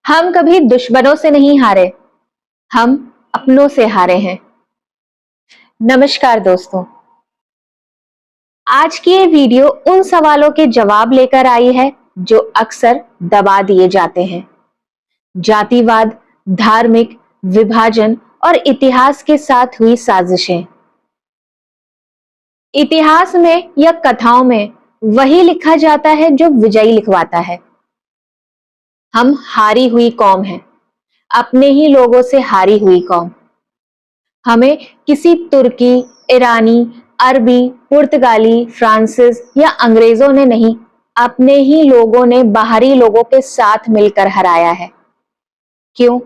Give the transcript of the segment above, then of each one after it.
हम कभी दुश्मनों से नहीं हारे, हम अपनों से हारे हैं। नमस्कार दोस्तों, आज की ये वीडियो उन सवालों के जवाब लेकर आई है जो अक्सर दबा दिए जाते हैं। जातिवाद, धार्मिक विभाजन और इतिहास के साथ हुई साजिशें। इतिहास में या कथाओं में वही लिखा जाता है जो विजयी लिखवाता है। हम हारी हुई कौम हैं, अपने ही लोगों से हारी हुई कौम। हमें किसी तुर्की, ईरानी, अरबी, पुर्तगाली, फ्रांसीस या अंग्रेजों ने नहीं, अपने ही लोगों ने बाहरी लोगों के साथ मिलकर हराया है। क्यों?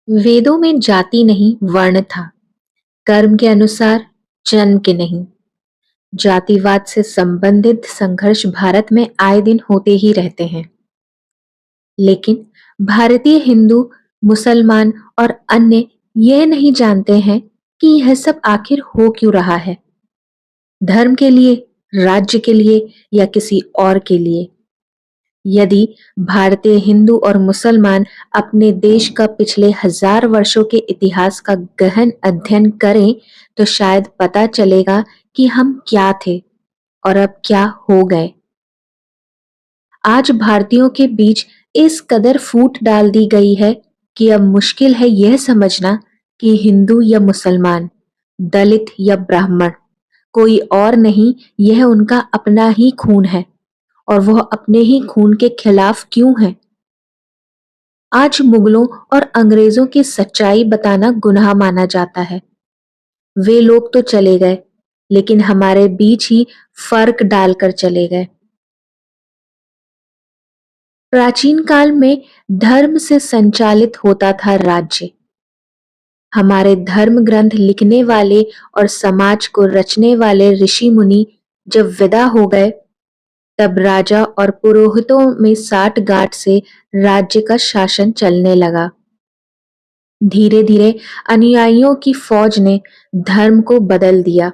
वेदों में जाति नहीं वर्ण था, कर्म के अनुसार, जन्म के नहीं। जातिवाद से संबंधित संघर्ष भारत में आए दिन होते ही रहते हैं, लेकिन भारतीय हिंदू, मुसलमान और अन्य यह नहीं जानते हैं कि यह सब आखिर हो क्यों रहा है। धर्म के लिए, राज्य के लिए या किसी और के लिए। यदि भारतीय हिंदू और मुसलमान अपने देश का पिछले 1000 वर्षों के इतिहास का गहन अध्ययन करें तो शायद पता चलेगा कि हम क्या थे और अब क्या हो गए। आज भारतीयों के बीच इस कदर फूट डाल दी गई है कि अब मुश्किल है यह समझना कि हिंदू या मुसलमान, दलित या ब्राह्मण, कोई और नहीं, यह उनका अपना ही खून है और वह अपने ही खून के खिलाफ क्यों है। आज मुगलों और अंग्रेजों की सच्चाई बताना गुनाह माना जाता है। वे लोग तो चले गए, लेकिन हमारे बीच ही फर्क डालकर चले गए। प्राचीन काल में धर्म से संचालित होता था राज्य। हमारे धर्म ग्रंथ लिखने वाले और समाज को रचने वाले ऋषि मुनि जब विदा हो गए, तब राजा और पुरोहितों में साठ गांठ से राज्य का शासन चलने लगा। धीरे धीरे अनुयायियों की फौज ने धर्म को बदल दिया।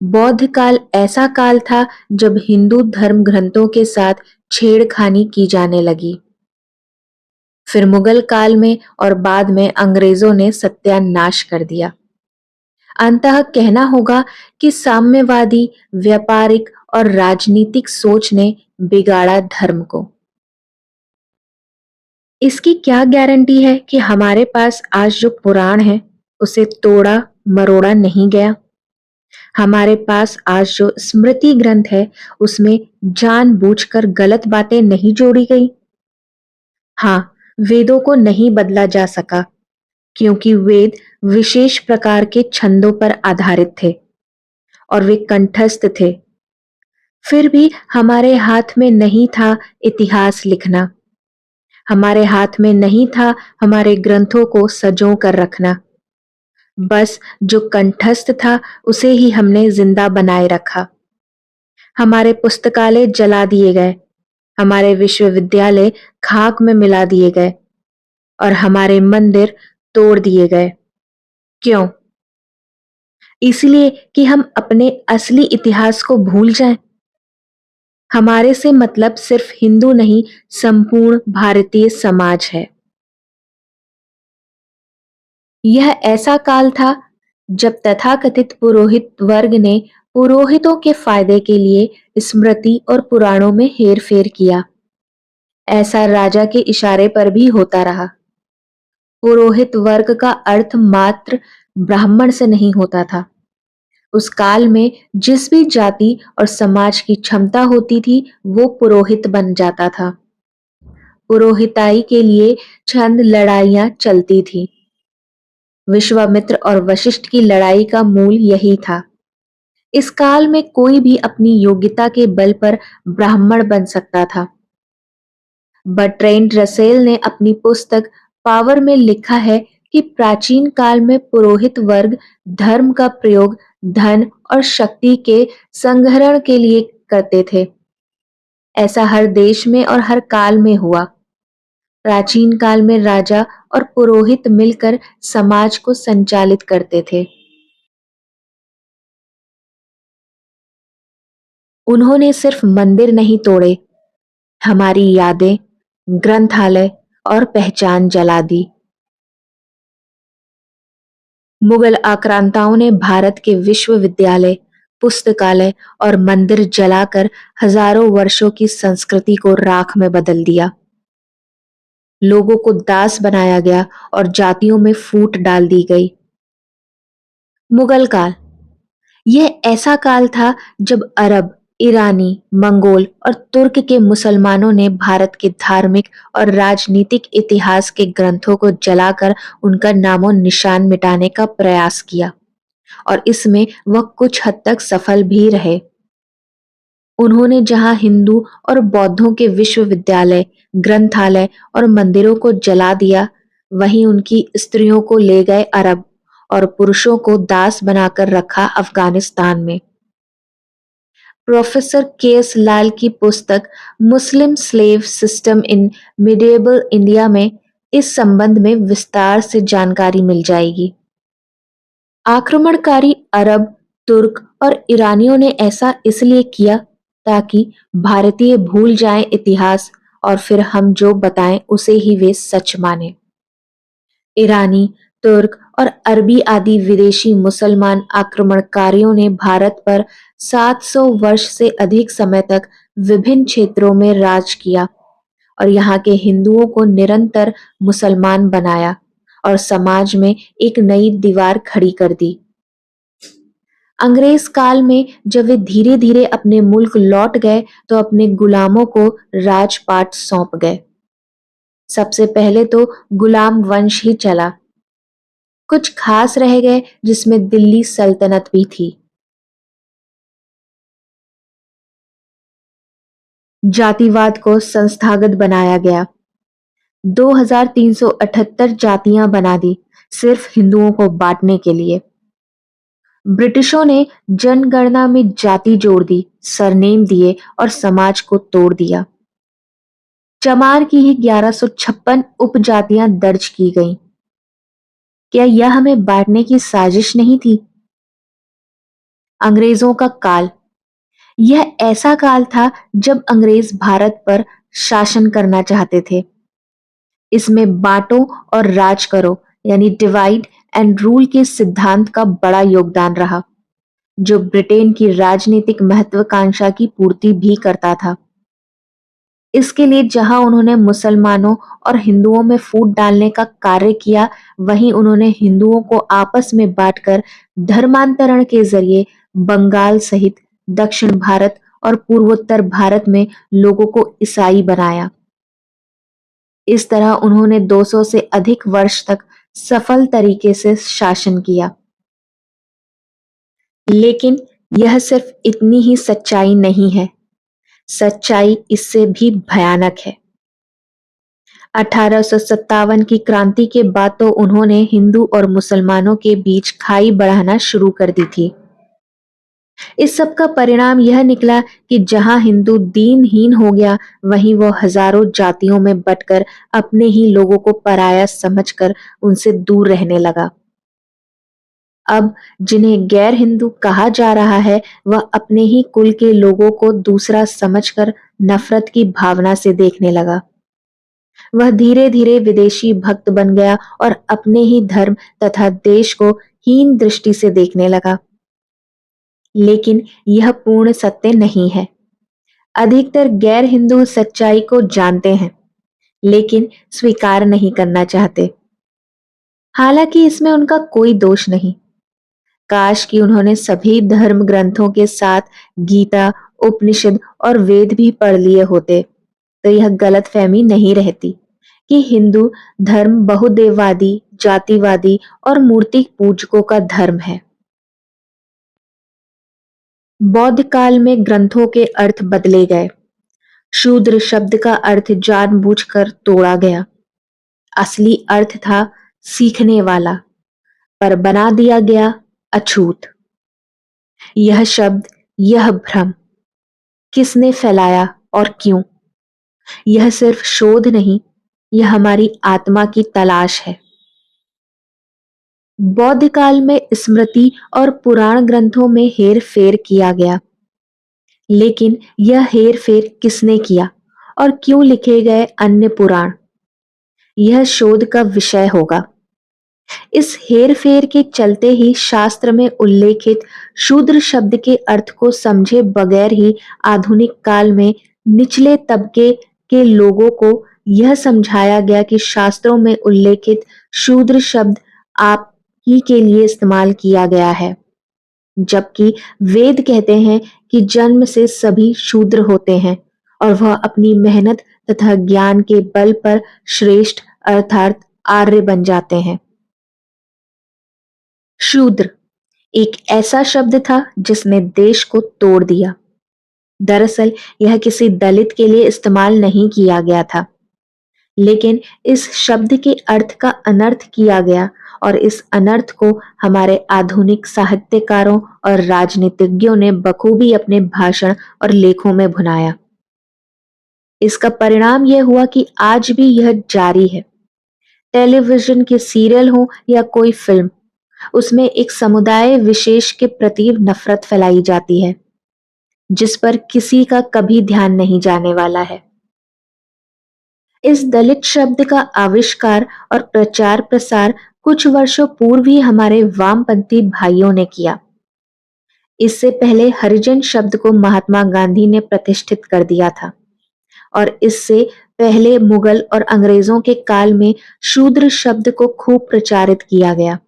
बौद्ध काल ऐसा काल था जब हिंदू धर्म ग्रंथों के साथ छेड़खानी की जाने लगी। फिर मुगल काल में और बाद में अंग्रेजों ने सत्यानाश कर दिया। अंततः कहना होगा कि साम्यवादी, व्यापारिक और राजनीतिक सोच ने बिगाड़ा धर्म को। इसकी क्या गारंटी है कि हमारे पास आज जो पुराण है उसे तोड़ा मरोड़ा नहीं गया। हमारे पास आज जो स्मृति ग्रंथ है उसमें जानबूझकर गलत बातें नहीं जोड़ी गई। हाँ, वेदों को नहीं बदला जा सका क्योंकि वेद विशेष प्रकार के छंदों पर आधारित थे और वे कंठस्थ थे। फिर भी हमारे हाथ में नहीं था इतिहास लिखना। हमारे हाथ में नहीं था हमारे ग्रंथों को सजो कर रखना। बस जो कंठस्थ था उसे ही हमने जिंदा बनाए रखा। हमारे पुस्तकालय जला दिए गए, हमारे विश्वविद्यालय खाक में मिला दिए गए और हमारे मंदिर तोड़ दिए गए। क्यों? इसलिए कि हम अपने असली इतिहास को भूल जाएं। हमारे से मतलब सिर्फ हिंदू नहीं, संपूर्ण भारतीय समाज है। यह ऐसा काल था जब तथाकथित पुरोहित वर्ग ने पुरोहितों के फायदे के लिए स्मृति और पुराणों में हेरफेर किया। ऐसा राजा के इशारे पर भी होता रहा। पुरोहित वर्ग का अर्थ मात्र ब्राह्मण से नहीं होता था। उस काल में जिस भी जाति और समाज की क्षमता होती थी वो पुरोहित बन जाता था। पुरोहिताई के लिए चंद लड़ाइयां चलती थी। विश्वामित्र और वशिष्ठ की लड़ाई का मूल यही था। इस काल में कोई भी अपनी योग्यता के बल पर ब्राह्मण बन सकता था। बर्ट्रैंड रसेल ने अपनी पुस्तक पावर में लिखा है कि प्राचीन काल में पुरोहित वर्ग धर्म का प्रयोग धन और शक्ति के संग्रहण के लिए करते थे। ऐसा हर देश में और हर काल में हुआ। प्राचीन काल में राजा और पुरोहित मिलकर समाज को संचालित करते थे। उन्होंने सिर्फ मंदिर नहीं तोड़े, हमारी यादें, ग्रंथालय और पहचान जला दी। मुगल आक्रांताओं ने भारत के विश्वविद्यालय, पुस्तकालय और मंदिर जलाकर हजारों वर्षों की संस्कृति को राख में बदल दिया। लोगों को दास बनाया गया और जातियों में फूट डाल दी गई। मुगल काल यह ऐसा काल था जब अरब, ईरानी, मंगोल और तुर्क के मुसलमानों ने भारत के धार्मिक और राजनीतिक इतिहास के ग्रंथों को जलाकर उनका नामो निशान मिटाने का प्रयास किया और इसमें वह कुछ हद तक सफल भी रहे। उन्होंने जहां हिंदू और बौद्धों के विश्वविद्यालय, ग्रंथालय और मंदिरों को जला दिया, वहीं उनकी स्त्रियों को ले गए अरब और पुरुषों को दास बनाकर रखा अफगानिस्तान में। Professor KS. लाल की पुस्तक मुस्लिम स्लेव सिस्टम इन मिडिएबल इंडिया में इस संबंध में विस्तार से जानकारी मिल जाएगी। आक्रमणकारी अरब, तुर्क और ईरानियों ने ऐसा इसलिए किया ताकि भारतीय भूल जाएं इतिहास और फिर हम जो बताएं उसे ही वे सच माने। ईरानी, तुर्क और अरबी आदि विदेशी मुसलमान आक्रमणकारियों ने भारत पर 700 वर्ष से अधिक समय तक विभिन्न क्षेत्रों में राज किया और यहाँ के हिंदुओं को निरंतर मुसलमान बनाया और समाज में एक नई दीवार खड़ी कर दी। अंग्रेज काल में जब वे धीरे धीरे अपने मुल्क लौट गए तो अपने गुलामों को राजपाट सौंप गए। सबसे पहले तो गुलाम वंश ही चला, कुछ खास रह गए जिसमें दिल्ली सल्तनत भी थी। जातिवाद को संस्थागत बनाया गया। 2378 जातियां बना दी सिर्फ हिंदुओं को बांटने के लिए। ब्रिटिशों ने जनगणना में जाति जोड़ दी, सरनेम दिए और समाज को तोड़ दिया। चमार की ही 1156 उपजातियां दर्ज की गईं। क्या यह हमें बांटने की साजिश नहीं थी? अंग्रेजों का काल यह ऐसा काल था जब अंग्रेज भारत पर शासन करना चाहते थे। इसमें बांटो और राज करो यानी डिवाइड एंड रूल के सिद्धांत का बड़ा योगदान रहा, जो ब्रिटेन की राजनीतिक महत्वाकांक्षा की पूर्ति भी करता था। इसके लिए जहां उन्होंने मुसलमानों और हिंदुओं में फूट डालने का कार्य किया, वहीं उन्होंने हिंदुओं को आपस में बांटकर धर्मांतरण के जरिए बंगाल सहित दक्षिण भारत और पूर्वोत्तर भारत में लोगों को ईसाई बनाया। इस तरह उन्होंने 200 से अधिक वर्ष तक सफल तरीके से शासन किया। लेकिन यह सिर्फ इतनी ही सच्चाई नहीं है, सच्चाई इससे भी भयानक है। 1857 की क्रांति के बाद तो उन्होंने हिंदू और मुसलमानों के बीच खाई बढ़ाना शुरू कर दी थी। इस सब का परिणाम यह निकला कि जहां हिंदू दीनहीन हो गया, वहीं वो हजारों जातियों में बंटकर अपने ही लोगों को पराया समझकर उनसे दूर रहने लगा। अब जिन्हें गैर हिंदू कहा जा रहा है, वह अपने ही कुल के लोगों को दूसरा समझकर नफरत की भावना से देखने लगा। वह धीरे धीरे विदेशी भक्त बन गया और अपने ही धर्म तथा देश को हीन दृष्टि से देखने लगा। लेकिन यह पूर्ण सत्य नहीं है। अधिकतर गैर हिंदू सच्चाई को जानते हैं, लेकिन स्वीकार नहीं करना चाहते। हालांकि इसमें उनका कोई दोष नहीं। काश कि उन्होंने सभी धर्म ग्रंथों के साथ गीता, उपनिषद और वेद भी पढ़ लिए होते, तो यह गलतफहमी नहीं रहती कि हिंदू धर्म बहुदेववादी, जातिवादी और मूर्ति पूजकों का धर्म है। बौद्ध काल में ग्रंथों के अर्थ बदले गए। शूद्र शब्द का अर्थ जानबूझकर तोड़ा गया। असली अर्थ था सीखने वाला, पर बना दिया गया अछूत। यह शब्द, यह भ्रम किसने फैलाया और क्यों? यह सिर्फ शोध नहीं, यह हमारी आत्मा की तलाश है। बौद्ध काल में स्मृति और पुराण ग्रंथों में हेर फेर किया गया। लेकिन यह हेर-फेर किसने किया और क्यों लिखे गए अन्य पुराण, यह शोध का विषय होगा। इस हेर-फेर के चलते ही शास्त्र में उल्लेखित शूद्र शब्द के अर्थ को समझे बगैर ही आधुनिक काल में निचले तबके के लोगों को यह समझाया गया कि शास्त्रों में उल्लेखित शूद्र शब्द आप ही के लिए इस्तेमाल किया गया है, जबकि वेद कहते हैं कि जन्म से सभी शूद्र होते हैं और वह अपनी मेहनत तथा ज्ञान के बल पर श्रेष्ठ अर्थात आर्य बन जाते हैं। शूद्र एक ऐसा शब्द था जिसने देश को तोड़ दिया। दरअसल यह किसी दलित के लिए इस्तेमाल नहीं किया गया था, लेकिन इस शब्द के अर्थ का अनर्थ किया गया और इस अनर्थ को हमारे आधुनिक साहित्यकारों और राजनीतिज्ञों ने बखूबी अपने भाषण और लेखों में भुनाया। इसका परिणाम यह हुआ कि आज भी यह जारी है। टेलीविजन के सीरियल हो या कोई फिल्म, उसमें एक समुदाय विशेष के प्रति नफरत फैलाई जाती है, जिस पर किसी का कभी ध्यान नहीं जाने वाला है। इस दलित शब्द का आविष्कार और प्रचार प्रसार कुछ वर्षों पूर्व ही हमारे वामपंथी भाइयों ने किया। इससे पहले हरिजन शब्द को महात्मा गांधी ने प्रतिष्ठित कर दिया था और इससे पहले मुगल और अंग्रेजों के काल में शूद्र शब्द को खूब प्रचारित किया गया।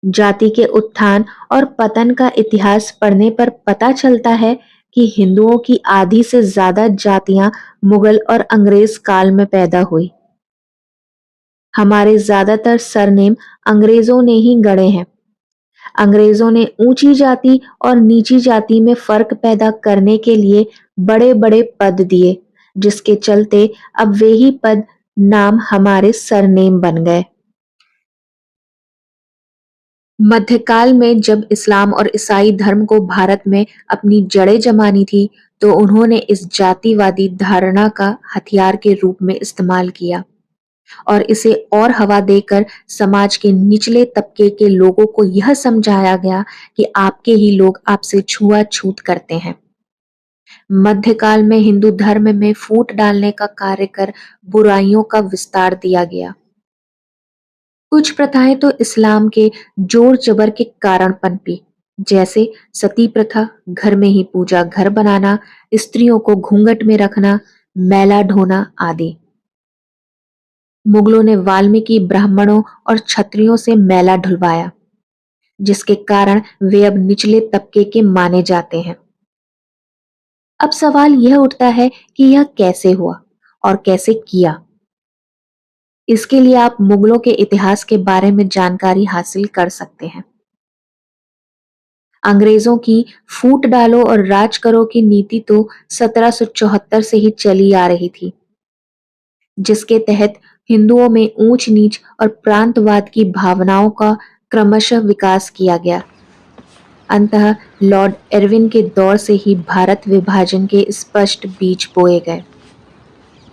जाति के उत्थान और पतन का इतिहास पढ़ने पर पता चलता है कि हिंदुओं की आधी से ज्यादा जातियां मुगल और अंग्रेज काल में पैदा हुई। हमारे ज्यादातर सरनेम अंग्रेजों ने ही गढ़े हैं। अंग्रेजों ने ऊंची जाति और नीची जाति में फर्क पैदा करने के लिए बड़े बड़े पद दिए, जिसके चलते अब वे ही पद नाम हमारे सरनेम बन गए। मध्यकाल में जब इस्लाम और ईसाई धर्म को भारत में अपनी जड़ें जमानी थी, तो उन्होंने इस जातिवादी धारणा का हथियार के रूप में इस्तेमाल किया और इसे और हवा देकर समाज के निचले तबके के लोगों को यह समझाया गया कि आपके ही लोग आपसे छुआछूत करते हैं। मध्यकाल में हिंदू धर्म में फूट डालने का कार्य कर बुराइयों का विस्तार दिया गया। कुछ प्रथाएं तो इस्लाम के जोर जबर के कारण पनपी, जैसे सती प्रथा, घर में ही पूजा घर बनाना, स्त्रियों को घूंघट में रखना, मैला ढोना आदि। मुगलों ने वाल्मीकि ब्राह्मणों और क्षत्रियों से मैला ढुलवाया, जिसके कारण वे अब निचले तबके के माने जाते हैं। अब सवाल यह उठता है कि यह कैसे हुआ और कैसे किया। इसके लिए आप मुगलों के इतिहास के बारे में जानकारी हासिल कर सकते हैं। अंग्रेजों की फूट डालो और राज करो की नीति तो 1774 से ही चली आ रही थी, जिसके तहत हिंदुओं में ऊंच नीच और प्रांतवाद की भावनाओं का क्रमशः विकास किया गया। अंततः लॉर्ड इरविन के दौर से ही भारत विभाजन के स्पष्ट बीज बोए गए।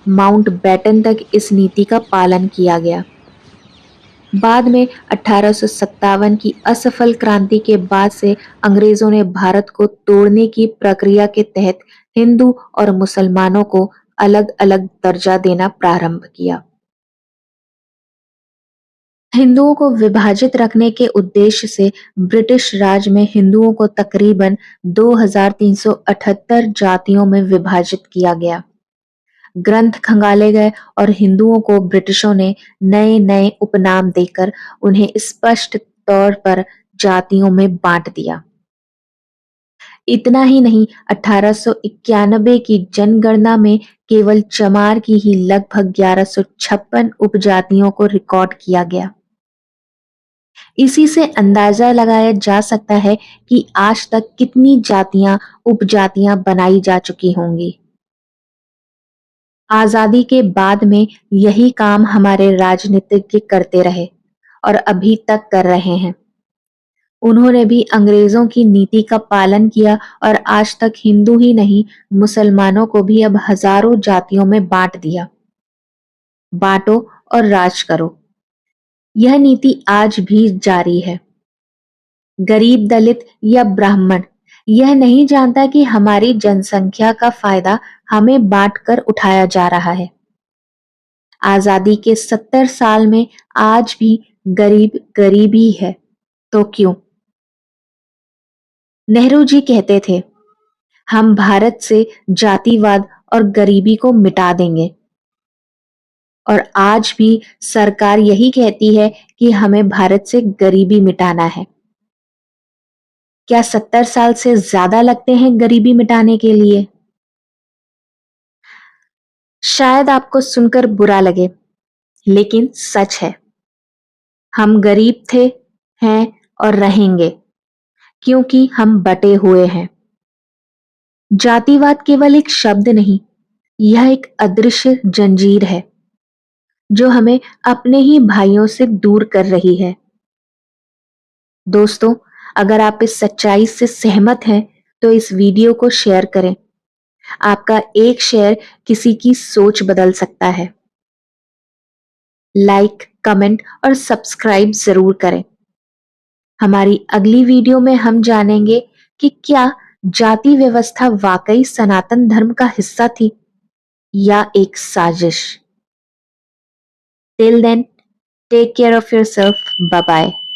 माउंटबेटन तक इस नीति का पालन किया गया। बाद में 1857 की असफल क्रांति के बाद से अंग्रेजों ने भारत को तोड़ने की प्रक्रिया के तहत हिंदू और मुसलमानों को अलग अलग दर्जा देना प्रारंभ किया। हिंदुओं को विभाजित रखने के उद्देश्य से ब्रिटिश राज में हिंदुओं को तकरीबन 2378 जातियों में विभाजित किया गया। ग्रंथ खंगाले गए और हिंदुओं को ब्रिटिशों ने नए नए उपनाम देकर उन्हें स्पष्ट तौर पर जातियों में बांट दिया। इतना ही नहीं, 1891 की जनगणना में केवल चमार की ही लगभग 1156 उपजातियों को रिकॉर्ड किया गया। इसी से अंदाजा लगाया जा सकता है कि आज तक कितनी जातियां उपजातियां बनाई जा चुकी होंगी। आजादी के बाद में यही काम हमारे राजनीतिज्ञ करते रहे और अभी तक कर रहे हैं। उन्होंने भी अंग्रेजों की नीति का पालन किया और आज तक हिंदू ही नहीं, मुसलमानों को भी अब हजारों जातियों में बांट दिया। बांटो और राज करो, यह नीति आज भी जारी है। गरीब दलित या ब्राह्मण यह नहीं जानता कि हमारी जनसंख्या का फायदा हमें बांटकर उठाया जा रहा है। आजादी के 70 साल में आज भी गरीब गरीब ही है, तो क्यों? नेहरू जी कहते थे, हम भारत से जातिवाद और गरीबी को मिटा देंगे। और आज भी सरकार यही कहती है कि हमें भारत से गरीबी मिटाना है। क्या 70 साल से ज्यादा लगते हैं गरीबी मिटाने के लिए? शायद आपको सुनकर बुरा लगे, लेकिन सच है। हम गरीब थे, हैं और रहेंगे, क्योंकि हम बटे हुए हैं। जातिवाद केवल एक शब्द नहीं, यह एक अदृश्य जंजीर है जो हमें अपने ही भाइयों से दूर कर रही है। दोस्तों, अगर आप इस सच्चाई से सहमत हैं तो इस वीडियो को शेयर करें। आपका एक शेयर किसी की सोच बदल सकता है। लाइक, कमेंट और सब्सक्राइब जरूर करें। हमारी अगली वीडियो में हम जानेंगे कि क्या जाति व्यवस्था वाकई सनातन धर्म का हिस्सा थी या एक साजिश। Till then, take care of yourself. Bye bye.